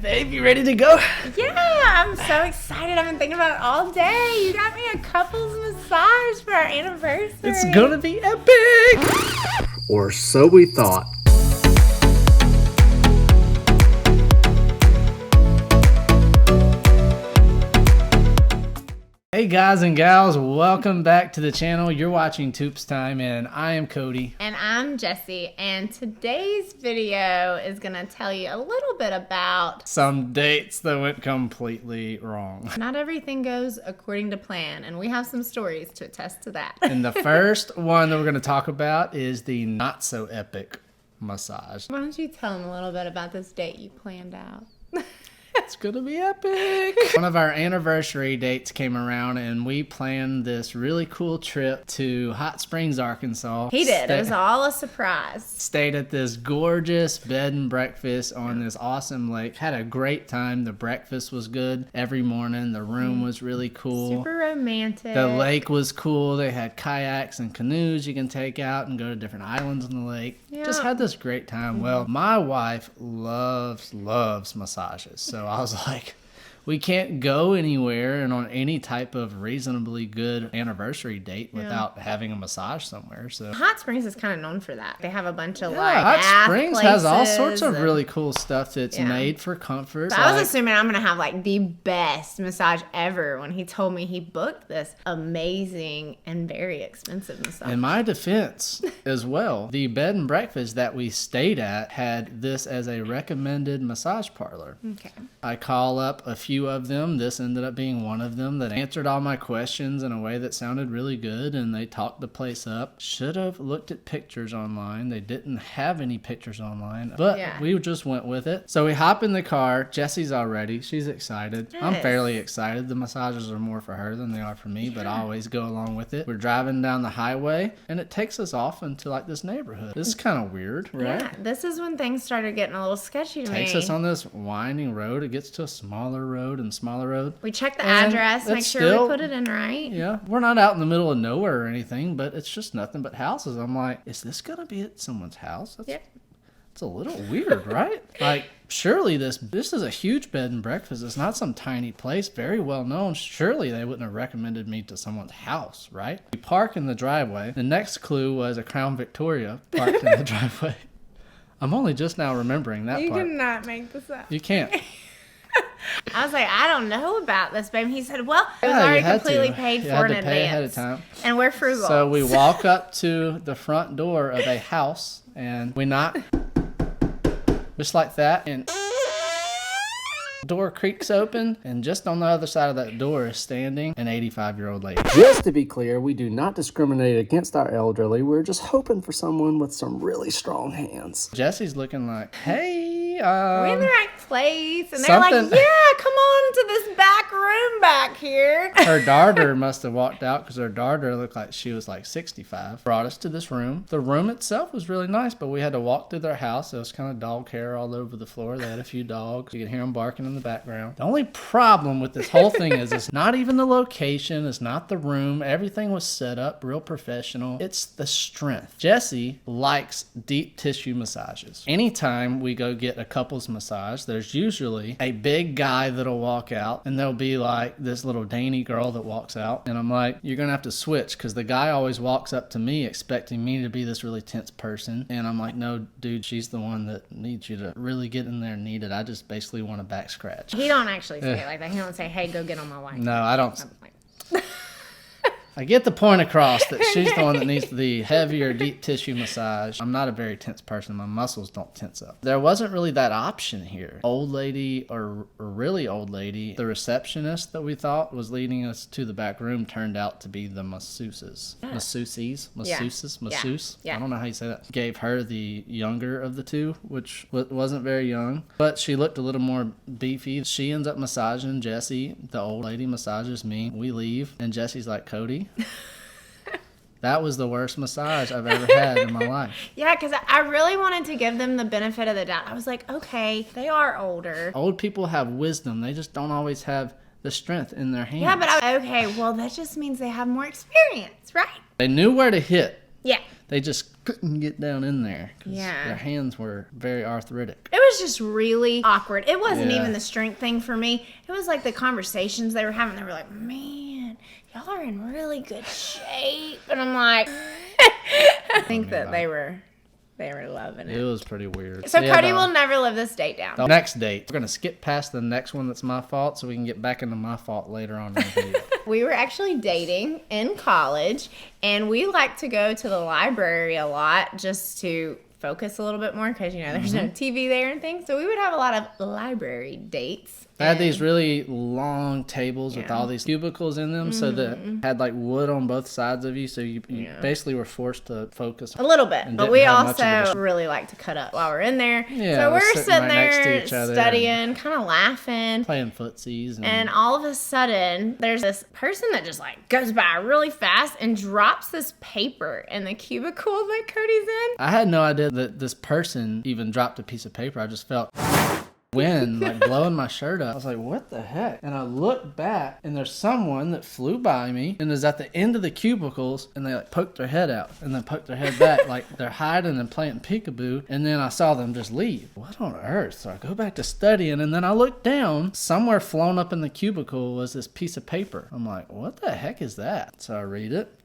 babe, you ready to go? Yeah, I'm so excited. I've been thinking about it all day. You got me a couples massage for our anniversary. It's gonna be epic! Or so we thought. Hey guys and gals, welcome back to the channel. You're watching STORYTIME and I am Cody. And I'm Jessie, and today's video is going to tell you a little bit about some dates that went completely wrong. Not everything goes according to plan, and we have some stories to attest to that. And the first one that we're going to talk about is the not so epic massage. Why don't you tell them a little bit about this date you planned out? It's gonna be epic. One of our anniversary dates came around and we planned this really cool trip to Hot Springs, Arkansas. He did. It was all a surprise. Stayed at this gorgeous bed and breakfast on this awesome lake. Had a great time. The breakfast was good every morning. The room was really cool. Super romantic. The lake was cool. They had kayaks and canoes you can take out and go to different islands in the lake. Yeah. Just had this great time. Well, my wife loves massages. So I was like, we can't go anywhere and on any type of reasonably good anniversary date without having a massage somewhere. So Hot Springs is kind of known for that. They have a bunch of Hot Springs has all sorts of and really cool stuff that's made for comfort. So I was assuming I'm gonna have like the best massage ever when he told me he booked this amazing and very expensive massage. In my defense as well, the bed and breakfast that we stayed at had this as a recommended massage parlor. Okay. I call up a few of them. This ended up being one of them that answered all my questions in a way that sounded really good, and they talked the place up. Should have looked at pictures online. They didn't have any pictures online, but we just went with it. So we hop in the car. Jessie's all ready. She's excited. Yes. I'm fairly excited. The massages are more for her than they are for me, but I always go along with it. We're driving down the highway, and it takes us off into like this neighborhood. This is kind of weird, right? Yeah, this is when things started getting a little sketchy to me. Takes us on this winding road. It gets to a smaller road and smaller road. We checked the address, make sure we put it in right. Yeah, we're not out in the middle of nowhere or anything, but it's just nothing but houses. I'm like, is this gonna be at someone's house? It's a little weird, right? Like, surely this is a huge bed and breakfast. It's not some tiny place, very well known. Surely they wouldn't have recommended me to someone's house, right? We park in the driveway. The next clue was a Crown Victoria parked in the driveway. I'm only just now remembering that part. You cannot make this up. You can't. I was like, I don't know about this, babe. He said, well, it was already completely paid for in advance. Pay ahead of time. And we're frugal. So we walk up to the front door of a house and we knock just like that, and door creaks open, and just on the other side of that door is standing an 85-year-old lady. Just to be clear, we do not discriminate against our elderly. We're just hoping for someone with some really strong hands. Jessie's looking like, hey, are we in the right place? And they're like, yeah, come on to this back room back here. Her daughter must have walked out because her daughter looked like she was like 65. Brought us to this room. The room itself was really nice, but we had to walk through their house. There was kind of dog hair all over the floor. They had a few dogs. You could hear them barking in the background. The only problem with this whole thing is it's not even the location. It's not the room. Everything was set up real professional. It's the strength. Jessie likes deep tissue massages. Anytime we go get a couples massage, there's usually a big guy that'll walk out, and there'll be like this little dainty girl that walks out, and I'm like, you're gonna have to switch, because the guy always walks up to me expecting me to be this really tense person, and I'm like, no dude, she's the one that needs you to really get in there and need it. I just basically want a back scratch. He don't actually say it like that. He don't say, hey, go get on my wife. No, I don't. I get the point across that she's the one that needs the heavier deep tissue massage. I'm not a very tense person. My muscles don't tense up. There wasn't really that option here. Old lady or really old lady. The receptionist that we thought was leading us to the back room turned out to be the masseuses. Masseuse? Yeah. I don't know how you say that. Gave her the younger of the two, which wasn't very young. But she looked a little more beefy. She ends up massaging Jessie. The old lady massages me. We leave. And Jessie's like, Cody, that was the worst massage I've ever had in my life. Yeah, because I really wanted to give them the benefit of the doubt. I was like, okay, they are older. Old people have wisdom. They just don't always have the strength in their hands. Yeah, but okay, well, that just means they have more experience, right? They knew where to hit. Yeah. They just couldn't get down in there because Yeah. their hands were very arthritic. It was just really awkward. It wasn't Yeah. even the strength thing for me. It was like the conversations they were having. They were like, man, y'all are in really good shape. And I'm like, I think that they were loving It it. was pretty weird. So Yeah, Cody will never live this date down. the next date, we're going to skip past the next one that's my fault so we can get back into my fault later on in the video. We were actually dating in college, and we like to go to the library a lot just to focus a little bit more because, you know, there's no TV there and things. So we would have a lot of library dates. I had these really long tables with Yeah. all these cubicles in them, so that had like wood on both sides of you, so you basically were forced to focus. A little bit, And but didn't we have much of also a- really like to cut up while we're in there. Yeah, so we're we're sitting sitting right next to there each other studying, kind of laughing. Playing footsies. And all of a sudden, there's this person that just like goes by really fast and drops this paper in the cubicle that Cody's in. I had no idea that this person even dropped a piece of paper. I just felt wind like blowing my shirt up. I was like, what the heck? And I looked back and there's someone that flew by me and is at the end of the cubicles and they like poked their head out and then poked their head back like they're hiding and playing peekaboo. And then I saw them just leave. What on earth? So I go back to studying and then I look down. Somewhere flown up in the cubicle was this piece of paper. I'm like, what the heck is that? So I read it.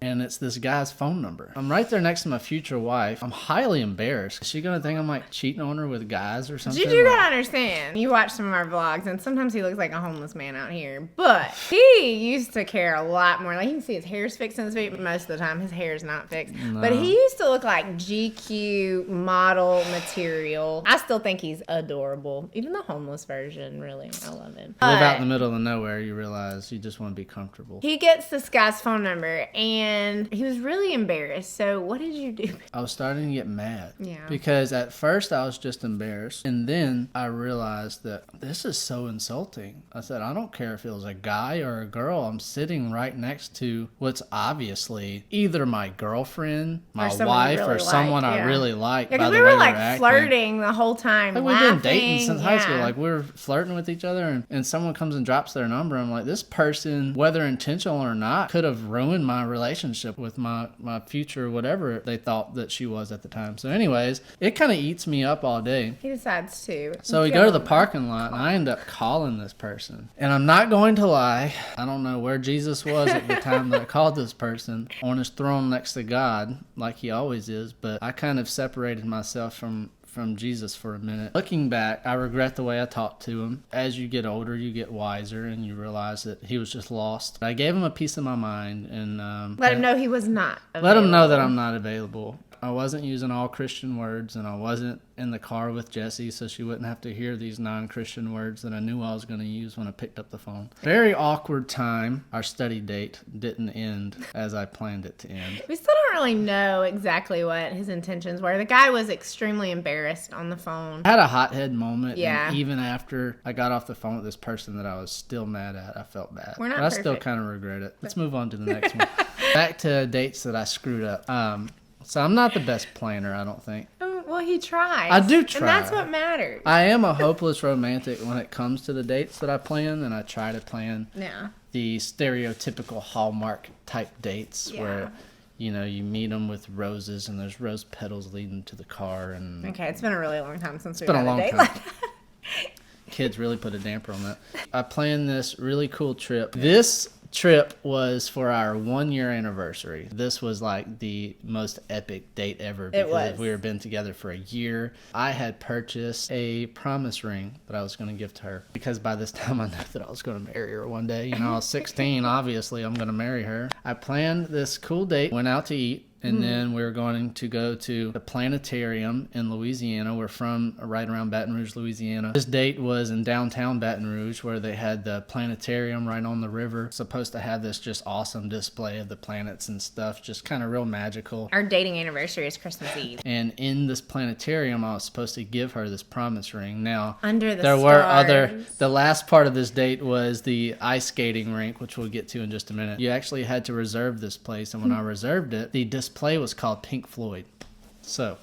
And it's this guy's phone number. I'm right there next to my future wife. I'm highly embarrassed. Is she gonna think I'm like cheating on her with guys or something? You gotta understand. You watch some of our vlogs, and sometimes he looks like a homeless man out here. But he used to care a lot more. Like you can see his hair's fixed in his feet, but most of the time his hair is not fixed. No. But he used to look like GQ model material. I still think he's adorable. Even the homeless version, really. I love him. You live out But in the middle of nowhere, you realize you just want to be comfortable. he gets this guy's phone number, and he was really embarrassed. So what did you do? I was starting to get mad. Yeah. Because at first I was just embarrassed. And then I realized that this is so insulting. I said, I don't care if it was a guy or a girl. I'm sitting right next to what's obviously either my girlfriend, my someone you wife, really or someone like, I yeah. really like. Yeah, by because the we way were like they're acting. flirting the whole time. Like laughing. we've been dating since high school. Yeah. Like we're flirting with each other and someone comes and drops their number. I'm like, this person, whether intentional or not, could have ruined my relationship with my future, whatever they thought that she was at the time. So anyways, it kind of eats me up all day. He decides to. So we go to the parking lot and I end up calling this person. And I'm not going to lie, I don't know where Jesus was at the time that I called this person on his throne next to God, like he always is, but I kind of separated myself from Jesus for a minute. Looking back, I regret the way I talked to him. As you get older, you get wiser and you realize that he was just lost. I gave him a piece of my mind and Let him know he was not. let him know that I'm not available. I wasn't using all Christian words and I wasn't in the car with Jessie so she wouldn't have to hear these non-Christian words that I knew I was going to use when I picked up the phone. Very awkward time. Our study date didn't end as I planned it to end. We still don't really know exactly what his intentions were. The guy was extremely embarrassed on the phone. I had a hothead moment. Yeah. And even after I got off the phone with this person that I was still mad at, I felt bad. We're not but I still perfect. kind of regret it. Let's move on to the next one. Back to dates that I screwed up. So I'm not the best planner, I don't think. Well, he tries. I do try. And that's what matters. I am a hopeless romantic when it comes to the dates that I plan, and I try to plan Yeah. the stereotypical Hallmark type dates Yeah. where, you know, you meet them with roses and there's rose petals leading to the car. And Okay, it's been a really long time since we've been a had long a date time. like that. Kids really put a damper on that. I planned this really cool trip. This trip was for our 1-year anniversary. This was like the most epic date ever because was. we were been together for a year. I had purchased a promise ring that I was going to give to her because by this time I knew that I was going to marry her one day. You know, I was 16, obviously I'm going to marry her. I planned this cool date, went out to eat. And then we were going to go to the planetarium in Louisiana. We're from right around Baton Rouge, Louisiana. This date was in downtown Baton Rouge where they had the planetarium right on the river. Supposed to have this just awesome display of the planets and stuff. Just kind of real magical. Our dating anniversary is Christmas Eve. And in this planetarium, I was supposed to give her this promise ring. Now, Under the there were stars. the last part of this date was the ice skating rink, which we'll get to in just a minute. You actually had to reserve this place. And when I reserved it, the display was called Pink Floyd. So,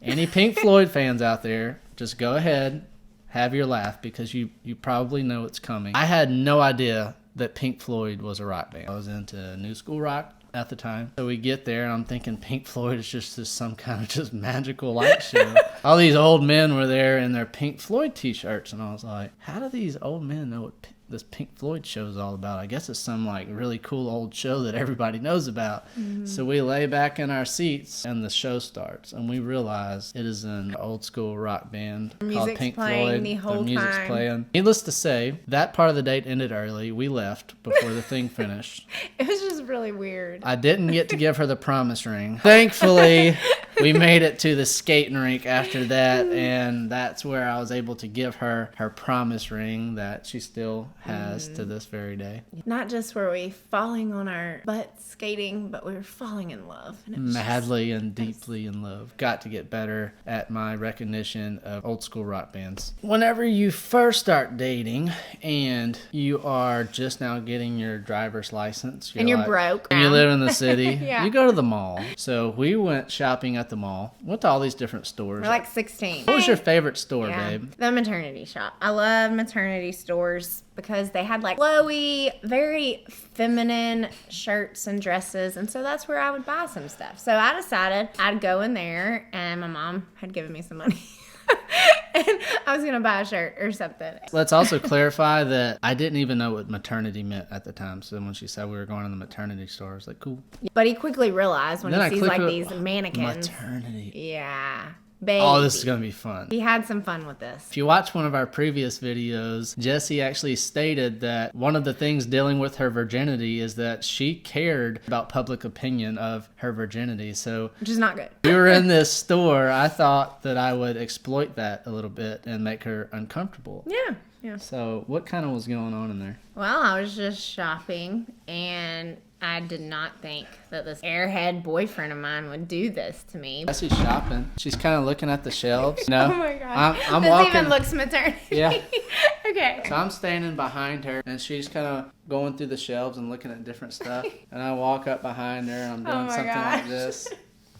any Pink Floyd fans out there, just go ahead, have your laugh because you probably know it's coming. I had no idea that Pink Floyd was a rock band. I was into New School rock at the time. So we get there and I'm thinking Pink Floyd is just some kind of just magical light show. All these old men were there in their Pink Floyd t-shirts, and I was like, how do these old men know what this Pink Floyd show is all about? I guess it's some like really cool old show that everybody knows about. So we lay back in our seats and the show starts, and we realize it is an old school rock band called Pink Floyd. The music's time. playing. Needless to say, that part of the date ended early. We left before the thing finished. It was just really weird. I didn't get to give her the promise ring. Thankfully, we made it to the skating rink after that, and that's where I was able to give her her promise ring that she still has to this very day. Not just were we falling on our butts skating, but we were falling in love. And it was Madly and deeply in love. Got to get better at my recognition of old school rock bands. Whenever you first start dating and you are just now getting your driver's license, you're broke. and you live in the city, Yeah. you go to the mall. So we went shopping at the mall. Went to all these different stores. We're like 16. What was your favorite store, Yeah, babe? the maternity shop. I love maternity stores because they had like flowy, very feminine shirts and dresses, and so that's where I would buy some stuff. So I decided I'd go in there, and my mom had given me some money. And I was gonna buy a shirt or something. Let's also clarify that I didn't even know what maternity meant at the time. So when she said we were going to the maternity store, I was like, cool. But he quickly realized when Then I he sees clicked like it- these mannequins. Maternity. Yeah. Baby. Oh, this is going to be fun. He had some fun with this. If you watch one of our previous videos, Jessie actually stated that one of the things dealing with her virginity is that she cared about public opinion of her virginity. So Which is not good. we were in this store. I thought that I would exploit that a little bit and make her uncomfortable. Yeah. Yeah. So what kind of was going on in there? Well, I was just shopping, and I did not think that this airhead boyfriend of mine would do this to me. Jessie's shopping. She's kind of looking at the shelves. No, Oh my god. I'm this walking. even looks maternity. Yeah. Okay. So I'm standing behind her, and she's kind of going through the shelves and looking at different stuff. And I walk up behind her, and I'm doing Oh my something like gosh. this.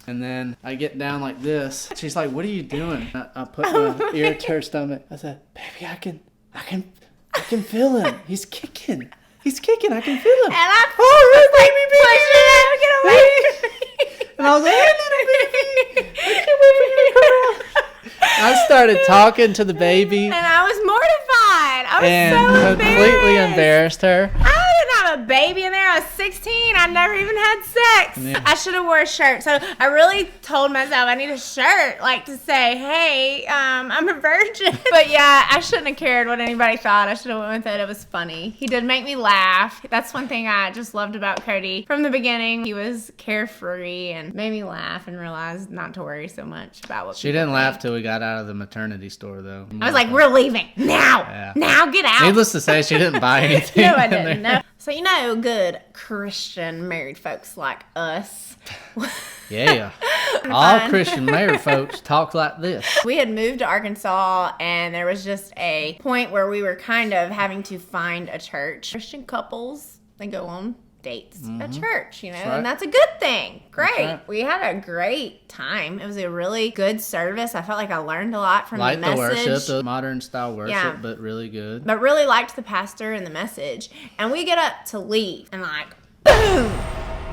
And then I get down like this. She's like, "What are you doing?" I put my ear to her stomach. I said, "Baby, I can feel him. He's kicking. He's kicking. I can feel him." And I Oh, pushed it out, get away from me. And I was like, "Hey, little baby, I can't wait for you to come out." I started talking to the baby And I was mortified. I was and so completely embarrassed. embarrassed her. I didn't have a baby in there. I was 16. I never even had sex. Yeah. I should have wore a shirt. So I really told myself I need a shirt, like to say, hey, I'm a virgin. But yeah, I shouldn't have cared what anybody thought. I should have went with it. It was funny. He did make me laugh. That's one thing I just loved about Cody. From the beginning, he was carefree and made me laugh and realize not to worry so much about what She people didn't think. laugh till we got out of the maternity store, though. I was like, we're leaving now. Yeah. Now get out. Needless to say, she didn't buy anything. No, I in there. didn't. No. So, you know, good Christian married folks like us. Yeah. All Fine. Christian married folks talk like this. We had moved to Arkansas, and there was just a point where we were kind of having to find a church. Christian couples, they go on dates at church, you know, right. and that's a good thing. Great. right. We had a great time. It was a really good service. I felt like I learned a lot from Like the the message. worship, the modern style worship, Yeah. but really good. But really liked the pastor and the message. And we get up to leave, and like, boom,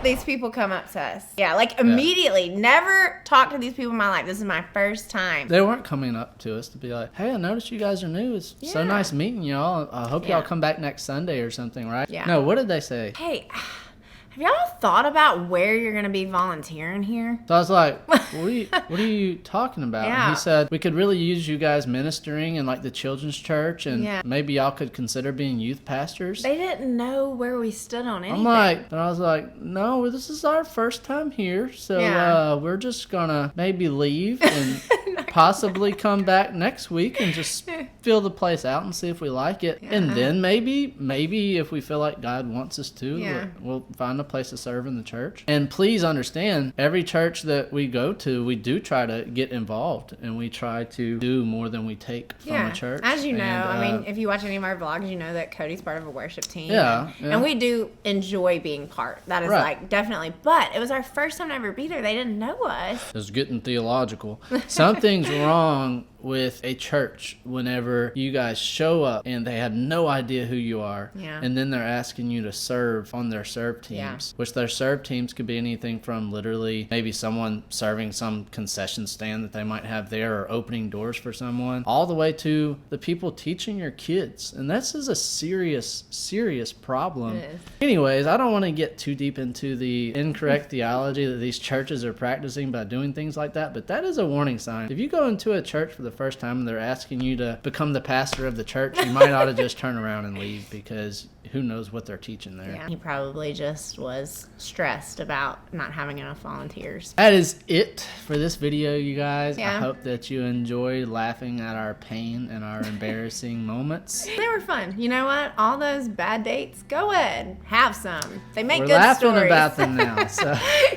these people come up to us. Yeah, like immediately. Never talked to these people in my life. This is my first time. They weren't coming up to us to be like, "Hey, I noticed you guys are new. It's so Yeah. nice meeting y'all. I hope Yeah. y'all come back next Sunday or something, right?" Yeah. No, what did they say? Hey, have y'all thought about where you're going to be volunteering here? So I was like, what are you talking about? And Yeah. he said, we could really use you guys ministering in like the children's church, and Yeah. maybe y'all could consider being youth pastors. They didn't know where we stood on anything. And I was like, no, this is our first time here, so Yeah. we're just gonna maybe leave and possibly come back next week and just fill the place out and see if we like it. And then maybe if we feel like God wants us to, Yeah. we'll find a place to serve in the church. And please understand, every church that we go to, we do try to get involved, and we try to do more than we take from Yeah, a church. as you know, And, I mean, if you watch any of our vlogs, you know that Cody's part of a worship team. Yeah, and, yeah. and we do enjoy being part. That is Right. like definitely. But it was our first time to ever be there. They didn't know us. it's getting theological. Something's wrong with a church whenever you guys show up and they have no idea who you are. Yeah. And then they're asking you to serve on their serve teams, which their serve teams could be anything from literally maybe someone serving some concession stand that they might have there or opening doors for someone, all the way to the people teaching your kids. And this is a serious problem. It is. Anyways, I don't want to get too deep into the incorrect theology that these churches are practicing by doing things like that, but that is a warning sign. If you go into a church for the first time and they're asking you to become the pastor of the church, you might ought to just turn around and leave, because who knows what they're teaching there. Yeah, he probably just was stressed about not having enough volunteers. That is it for this video, you guys. Yeah. I hope that you enjoyed laughing at our pain and our embarrassing moments. They were fun. You know what? All those bad dates, go ahead, have some. They make We're good laughing stories. about them now. So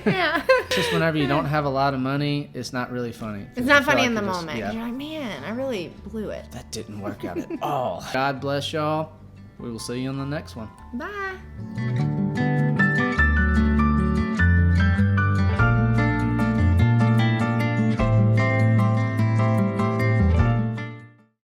Yeah. just whenever you don't have a lot of money, it's not really funny. It's not You feel funny like in the you're just- moment. yeah. You're like, man, I really blew it. That didn't work out at all. God bless y'all. We will see you on the next one. Bye.